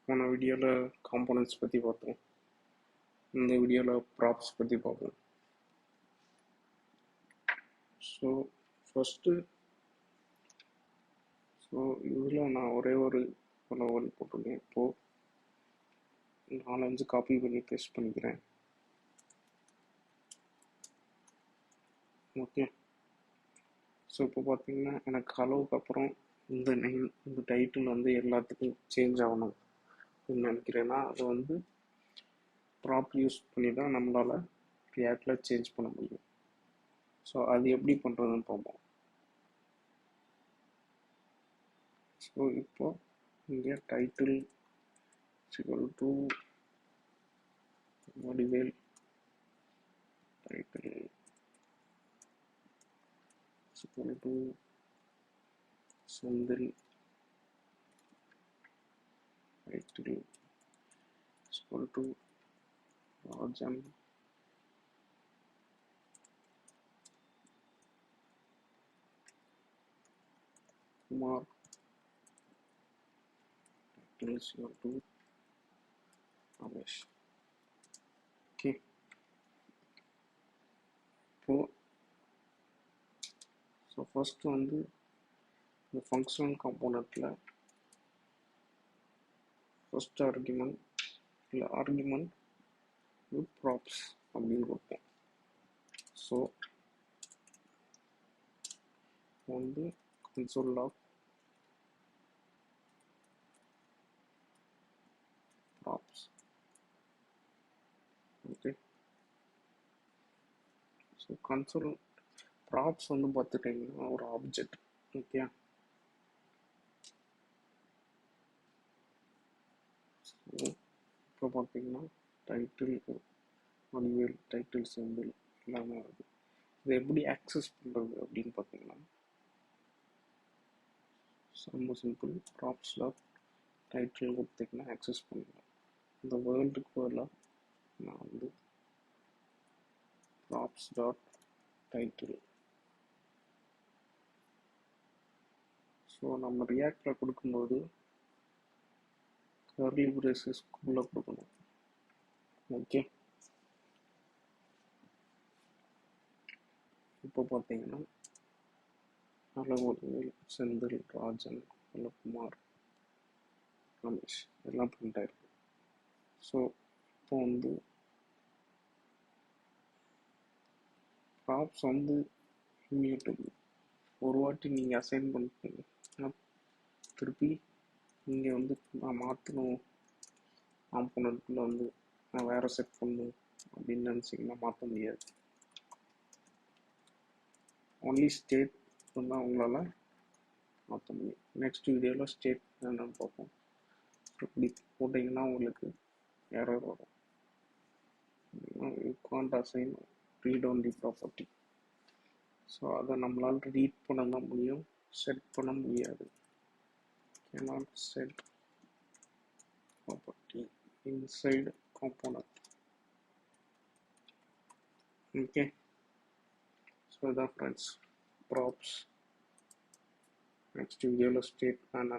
போன வீடியோவில் காம்போனன்ட்ஸ் பற்றி பார்த்தோம். இந்த வீடியோவில் ப்ராப்ஸ் பற்றி பார்ப்போம். ஸோ இதில் நான் ஒரே ஒரு லெவல் போட்டிருக்கேன். இப்போது 4-5 காப்பி பண்ணி பேஸ்ட் பண்ணிக்கிறேன். ஓகே. ஸோ இப்போ பார்த்தீங்கன்னா எனக்கு அளவுக்கு அப்புறம் இந்த டைட்டில் எல்லாத்துக்கும் சேஞ்ச் ஆகணும் அப்படின்னு நினைக்கிறேன்னா அது ப்ராப் யூஸ் பண்ணி தான் நம்மளால் ரியாக்டில் சேஞ்ச் பண்ண முடியும். ஸோ அது எப்படி பண்ணுறதுன்னு பார்ப்போம். ஸோ இப்போ இங்கே title to Vadivel title to Senthil title to Rajan Kumar title to Ramesh. Okay. So first இந்த ஃபங்க்ஷனல் காம்போனண்ட்டில் ஃபர்ஸ்ட் ஆர்குமெண்ட் வித் ப்ராப்ஸ் அப்படின்னு கொடுப்போம். So console of props. Okay. So console props பார்த்துட்டிங்கன்னா ஒரு ஆப்ஜெக்ட். ஓகே. ஸோ இப்போ பார்த்தீங்கன்னா டைட்டில் வடிவேல் டைட்டில் சிம்பிள் எல்லாமே இருக்குது. இதை எப்படி ஆக்சஸ் பண்ணுறது அப்படின்னு பார்த்தீங்கன்னா ரொம்ப சிம்பிள். ப்ராப்ஸ் டாட் டைட்டில் கொடுத்தீங்கன்னா ஆக்சஸ் பண்ணலாம். இந்த வேர்ல்டுக்கு பதிலாக நான் ப்ராப்ஸ் டாட் டைட்டில். ஸோ நம்ம ரியாக்டில் கொடுக்கும்போது கர்லி பிரேசஸ்க்குள்ளே கொடுக்கணும். ஓகே. இப்போ பார்த்தீங்கன்னா அளவடிவேல் செந்தில் ராஜன் குமார் ரமேஷ் எல்லாம் பிரிண்ட் ஆயிருக்கு. ஸோ இப்போ ப்ராப்ஸ் இம்யூட்டபிள். ஒரு வாட்டி நீங்கள் அசைன் பண்ணிட்டீங்க திருப்பி நீங்கள் நான் மாற்றணும் காம்போனண்ட்டில் நான் வேறு செட் பண்ணணும் அப்படின்னு நினச்சிங்கன்னா மாற்ற முடியாது. ஒன்லி ஸ்டேட் தான் உங்களால் மாற்ற முடியும். நெக்ஸ்ட் வீடியோவில் ஸ்டேட் என்னென்னு பார்ப்போம். இப்படி போட்டிங்கன்னா உங்களுக்கு எரர் வரும். You can't assign read only property. So அதை நம்மளால் ரீட் பண்ண தான் முடியும், செட் பண்ண முடியாது. cannot set property inside component. Okay. So that's friends props. Next video state and